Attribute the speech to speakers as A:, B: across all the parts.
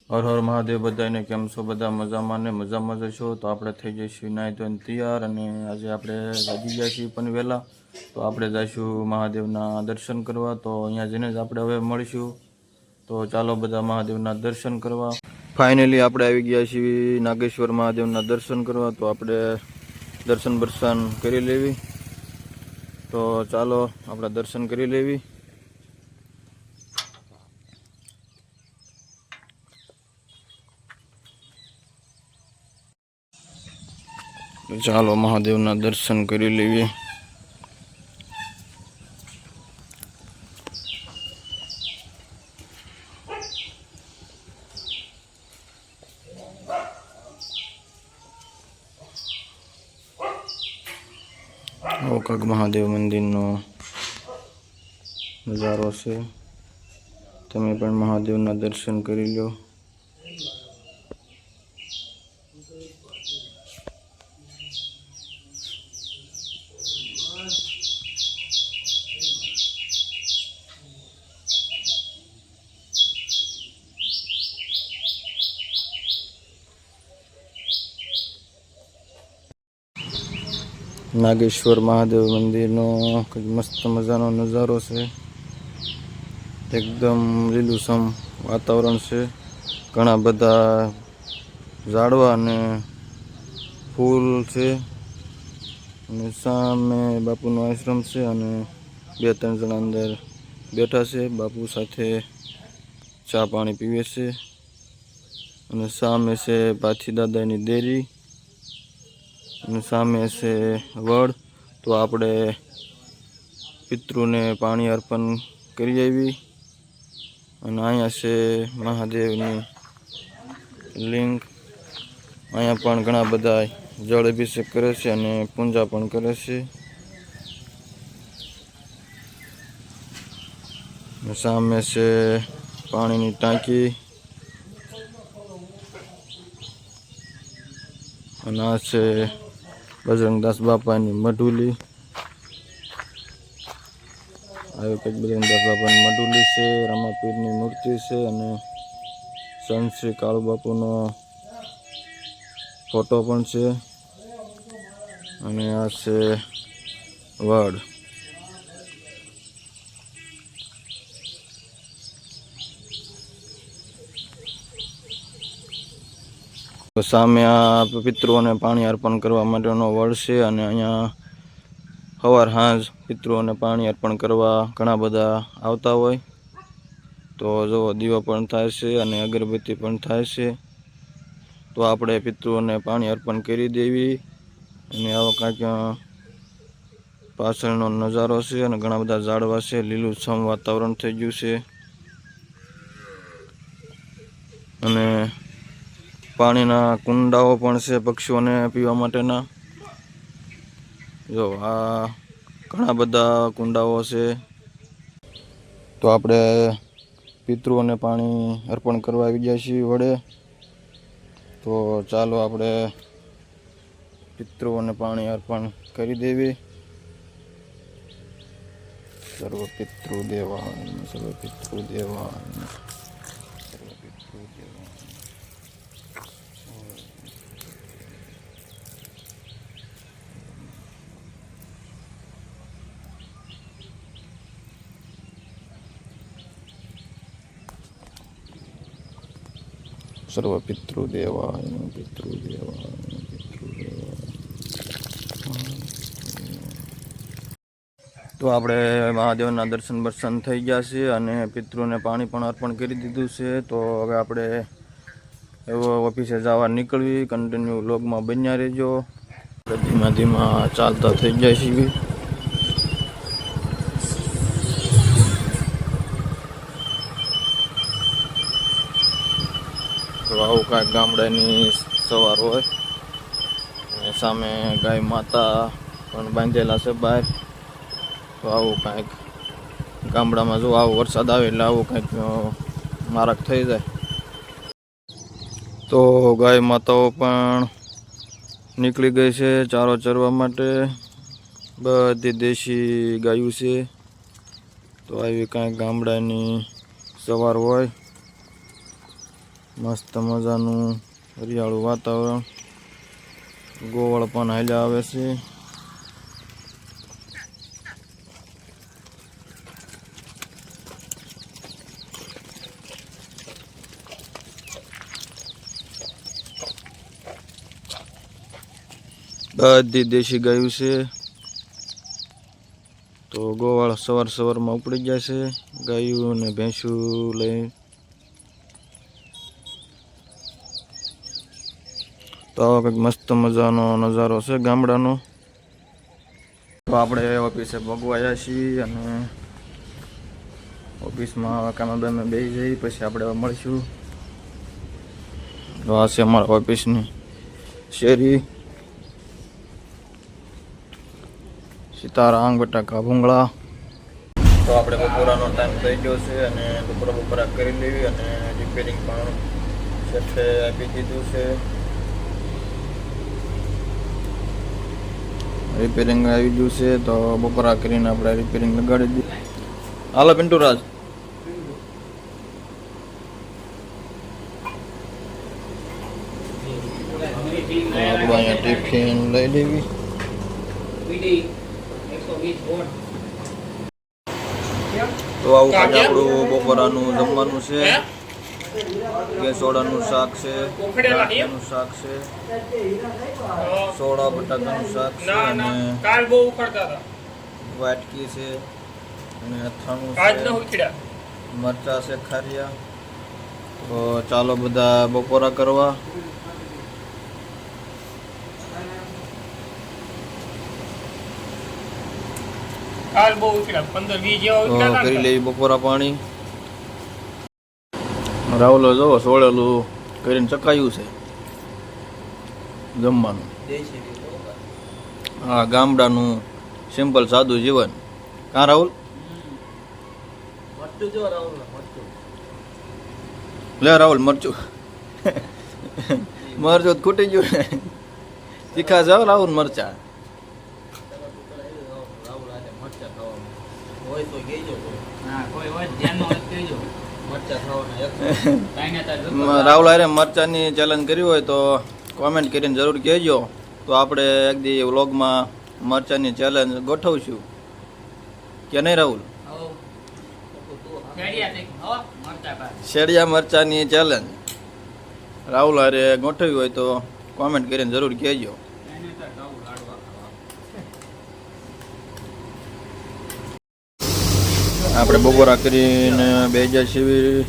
A: હર હર મહાદેવ બધાને કેમ છો? બધા મજામાં ને મજામાં જ છો? તો આપણે થઈ જઈશું નાહી ધોઈને તૈયાર અને આજે આપણે વાગી ગયા છીએ પણ વહેલા, તો આપણે જઈશું મહાદેવના દર્શન કરવા. તો અહીંયા જઈને જ આપણે હવે મળીશું. તો ચાલો બધા મહાદેવના દર્શન કરવા. ફાઇનલી આપણે આવી ગયા છીએ નાગેશ્વર મહાદેવના દર્શન કરવા. તો આપણે દર્શન કરી લેવી. તો ચાલો આપણે દર્શન કરી લેવી. ચાલો મહાદેવના દર્શન કરી લેવી. ઓકાગ મહાદેવ મંદિરનો નજારો છે. તમે પણ મહાદેવના દર્શન કરી લો. નાગેશ્વર મહાદેવ મંદિરનો મસ્ત મજાનો નજારો છે. એકદમ લીલુંછમ વાતાવરણ છે. ઘણા બધા ઝાડવા અને ફૂલ છે અને સામે બાપુનો આશ્રમ છે અને 2-3 જણા અંદર બેઠા છે. બાપુ સાથે ચા પાણી પીવે છે અને સામે છે પાછી દાદાની દેરી અને સામે છે વડ. તો આપણે પિતૃને પાણી અર્પણ કરી આવી અને અહીંયા છે મહાદેવની લિંગ. અહીંયા પણ ઘણા બધા જળ અભિષેક કરે છે અને પૂજા પણ કરે છે. સામે છે પાણીની ટાંકી અને આ છે બજરંગદાસ બાપાની મઢુલી. આવી કંઈક બજરંગદાસ બાપાની મઢુલી છે. રામાપીરની મૂર્તિ છે અને સંત શ્રી કાળુ બાપુનો ફોટો પણ છે અને આ છે વડ. સામે આ પિતૃઓને પાણી અર્પણ કરવા માટેનો વડ છે અને અહીંયા સવાર સાંજ પિતૃઓને પાણી અર્પણ કરવા ઘણા બધા આવતા હોય. તો જો દીવો પણ થાય છે અને અગરબત્તી પણ થાય છે. તો આપણે પિતૃઓને પાણી અર્પણ કરી દેવી. અને આવો કાંઈક પાછળનો નજારો છે અને ઘણા બધા ઝાડવા છે. લીલુંછમ વાતાવરણ થઈ ગયું છે અને પાણીના કુંડાઓ પણ છે પક્ષીઓને પીવા માટેના. જો આ ઘણા બધા કુંડાઓ છે. તો આપણે પિતૃઓને પાણી અર્પણ કરવા આવી ગયા છીએ વડે. તો ચાલો આપણે પિતૃઓને પાણી અર્પણ કરી દેવી. સર્વ પિતૃ દેવાય, સર્વ પિતૃ દેવાય, સર્વ પિતૃ દેવાય. સર્વ પિતૃ દેવાય, પિતૃ દેવાય, પિતૃ દેવાય. તો આપણે મહાદેવના દર્શન થઈ ગયા છે અને પિતૃને પાણી પણ અર્પણ કરી દીધું છે. તો હવે આપણે એવો ઓફિસે જવા નીકળવી. કન્ટિન્યુ વ્લોગમાં બન્યા રહેજો. ધીમા ધીમા ચાલતા થઈ જાય છે. તો આવું કાંઈક ગામડાની સવાર હોય. સામે ગાય માતા પણ બાંધેલા છે બહાર. તો આવું કાંઈક ગામડામાં જો આવો વરસાદ આવે એટલે આવું કાંઈક મારક થઈ જાય. તો ગાય માતાઓ પણ નીકળી ગઈ છે ચારો ચરવા માટે. બધી દેશી ગાયું છે. તો આવી કાંઈક ગામડાની સવાર હોય. મસ્ત મજાનું હરિયાળું વાતાવરણ. ગોવાળ પણ હાલ્યા આવે છે. બધી દેશી ગાયું છે. તો ગોવાળ સવારમાં ઉપડી જાય છે ગાયું અને ભેંસું લઈ. તો આવો કંઈક મસ્ત મજાનો નજારો છે ગામડાનો. તો આપણે ઓફિસે ભોગવાયા છીએ અને ઓફિસમાં કામે બેસી જઈએ પછી આપણે મળીશું. તો આ છે અમારા ઓફિસની શેરી. સીતારામ બટાકા ભૂંગળા. તો આપણે બપોરાનો ટાઈમ થઈ ગયો છે અને બપોરા કરી લેવી અને રિપેરિંગ પણ શેઠે આપી દીધું છે. રિપેરિંગ આવી ગયું છે તો બપોરા કરીને આપણે રિપેરિંગ લગાડી દીધું. હાલો પિન્ટુરાજ. આપણે અહીંયા ટિફિન લઈ લેવી. તો આવું કાંઈ આપણું બપોરાનું જમવાનું છે. કેસોડાનું શાક છે, નું શાક છે, સોડા બટાકાનું શાક છે અને વાટકી છે અને અથાણું છે, મરચા છે ખારિયા. તો ચાલો બધા બપોરા કરવા. કરી લેવી બપોરા પાણી. રાહુલો જો સોળેલું કરીને ચકાયું છે જમવાનું. હા, ગામડાનું સિમ્પલ સાદું જીવન. કાં રાહુલ? લે રાહુલ મરચું. મરચું ખૂટી ગયું. તીખા જાવ રાહુલ મરચા. રાહુલ અરે મરચાની ચેલેન્જ કર્યું હોય તો કોમેન્ટ કરીને જરૂર કહેજો. તો આપણે એક દી વ્લોગમાં મરચાની ચેલેન્જ ગોઠવશું કે નહીં રાહુલ? શેડિયા મરચાની ચેલેન્જ રાહુલ અરે ગોઠવી હોય તો કોમેન્ટ કરીને જરૂર કહેજો. આપણે બપોરા કરીને બે હજાર સીવી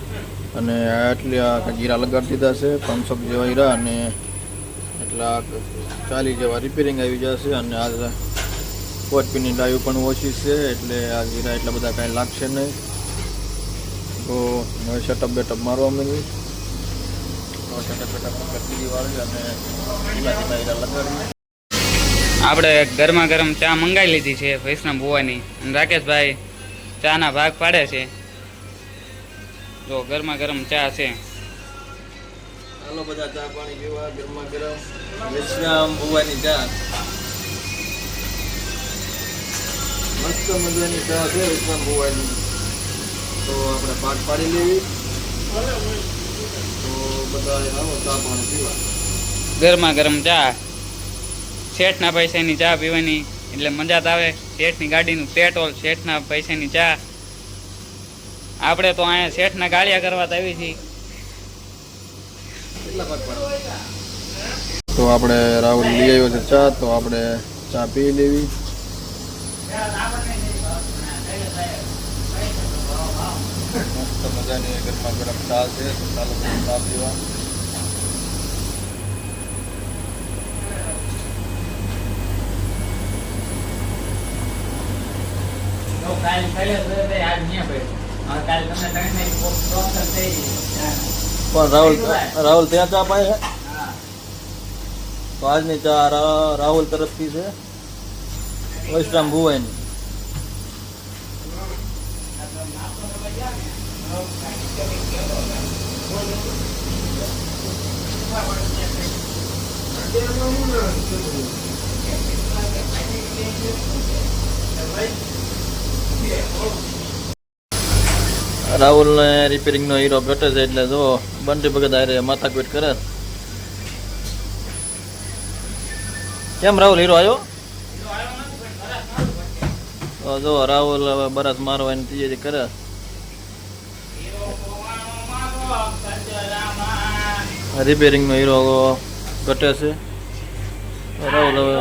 A: અને આટલી જીરા લગાડી દીધા છે 500 જેવા હીરા અને એટલા 40 જેવા રિપેરિંગ આવી જશે. અને આ પોટપીની ડાયું પણ ઓછી છે એટલે આ જીરા એટલા બધા કાંઈ લાગશે નહીં. તો હવે સેટઅપ બેટઅપ મારવા માંડી. સેટઅપ બેટઅપ કરી વાળી અને ધીમા હીરા લગાડી.
B: આપણે ગરમા ગરમ ચા મંગાવી લીધી છે વૈષ્ણવ ભુવાની અને રાકેશભાઈ ચાના ભાગ પાડે છે. જો ગરમા ગરમ ચા છે.
A: હાલો બધા ચા પાણી પીવા. ગરમા ગરમ વૈષ્ણવ ભુવાની ચા. મસ્ત મજાની ચા છે વૈષ્ણવ ભુવાની. તો આપણે પાક પાડી લેવી. તો બધા આવો ચા પાણી પીવા.
B: ગરમા ગરમ ચા, શેઠના પૈસાની ચા પીવાની એટલે મજા જ આવે. શેઠની ગાડીનું પેટ્રોલ, શેઠના પૈસાની ચા. આપણે તો અહીંયા શેઠના ગાળિયા કરવા તો આવી છીએ.
A: તો આપણે રાહુલ લઈ આવ્યો છે ચા. તો આપણે ચા પી લેવી. મસ્ત મજાની ગરમા ગરમ ચા છે. તો ચાલો ચા પીવા. પણ રાહુલ ત્યાં ચા પાય છે. તો આજની ચા રાહુલ તરફથી છે વૈષ્ણવ ભુવાની. રાહુલને રિપેરિંગનો હીરો ઘટે છે એટલે જો બંટી ભગત આરે માથાકૂટ કરે. કેમ રાહુલ હીરો આવ્યો? તો જો રાહુલ હવે બરસ મારવાની તૈયારી કરે. રિપેરિંગનો હીરો ઘટે છે. રાહુલ હવે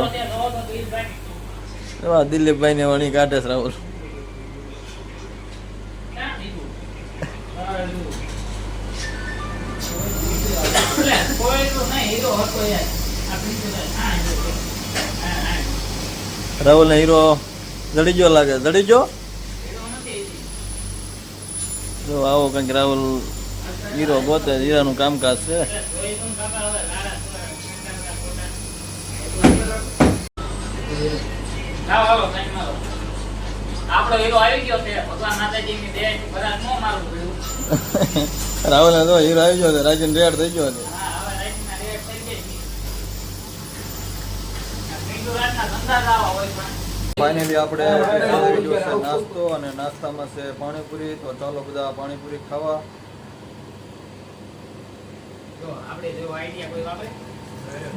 A: એવા દિલીપભાઈને વણી કાઢે છે રાહુલ. રાહુલ ને હીરો જડી ગયો લાગે. જડી ગયો જો આવો કંઈક રાહુલ હીરો ગોતે. હીરાનું કામકાજ છે. રાહુલ ને તો હીરો આવી ગયો છે. રાજન રેડ થઈ ગયો છે. ફાઇનલી આપણે આવી ગયો છે નાસ્તો અને નાસ્તામાં છે પાણીપુરી. તો ચાલો બધા પાણીપુરી ખાવા.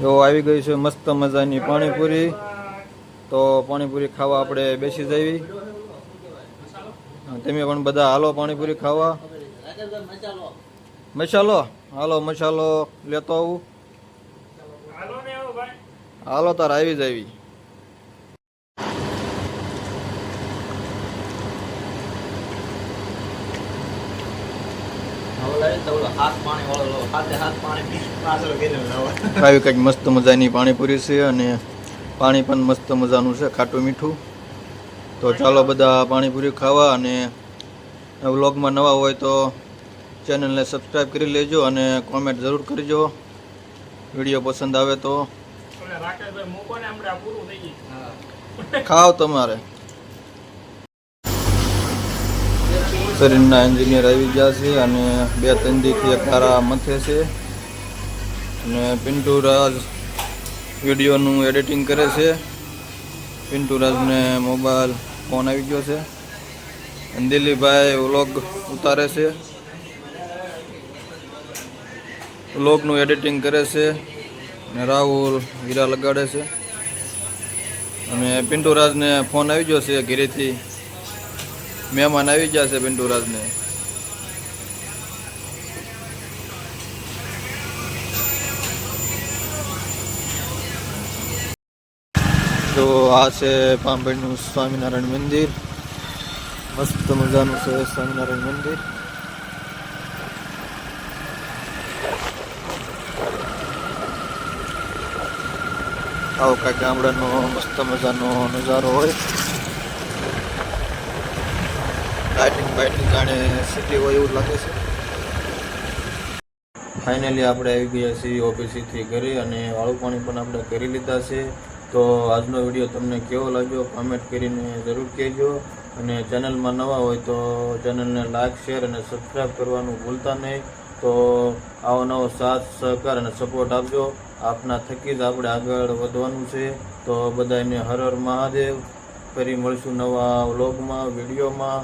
A: જો આવી ગઈ છે મસ્ત મજાની પાણીપુરી. તો પાણીપુરી ખાવા આપણે બેસી જઈએ. તમે પણ બધા હાલો પાણીપુરી ખાવા. મસાલો હાલો મસાલો લેતો આવું. હાલો તાર આવી જવી. આવી કંઈક મસ્ત મજાની પાણીપુરી છે અને પાણી પણ મસ્ત મજાનું છે, ખાટું મીઠું. તો ચાલો બધા પાણીપુરી ખાવા. અને વ્લોગમાં નવા હોય તો ચેનલને સબસ્ક્રાઈબ કરી લેજો અને કોમેન્ટ જરૂર કરજો. વિડીયો પસંદ આવે તો ખાવ તમારે. શરીરના એન્જિનિયર આવી ગયા છે અને 2-3 દીથી એક તારા મથે છે. અને પિન્ટુ રાજ વિડીયોનું એડિટિંગ કરે છે. પિન્ટુ રાજને મોબાઈલ ફોન આવી ગયો છે. અને દિલીપભાઈ વ્લોગ ઉતારે છે. વ્લોગનું એડિટિંગ કરે છે. અને રાહુલ હીરા લગાડે છે. અને પિન્ટુ રાજને ફોન આવી ગયો છે ઘરેથી. મહેમાન આવી ગયા છે પિન્ટુ રાજને. તો આ છે પાંભેડનું સ્વામિનારાયણ મંદિર. મસ્ત મજાનું છે સ્વામિનારાયણ મંદિર. આવો કાંઈક ગામડાનો મસ્ત મજાનો નજારો હોય. લાઇટિંગ જાણે સિટી હોય એવું લાગે છે. ફાઇનલી આપણે આવી ગયા છીએ ઓફિસથી ઘરે અને વાળું પાણી પણ આપણે કરી લીધા છે. તો આજનો વિડીયો તમને કેવો લાગ્યો કોમેન્ટ કરીને જરૂર કહેજો. અને ચેનલમાં નવા હોય તો ચેનલને લાઇક શેર અને સબસ્ક્રાઈબ કરવાનું ભૂલતા નહીં. તો આવો નવો સાથ સહકાર અને સપોર્ટ આપજો. આપના થકી જ આપણે આગળ વધવાનું છે. તો બધાને હર હર મહાદેવ. ફરી મળશું નવા વ્લોગમાં વિડીયોમાં.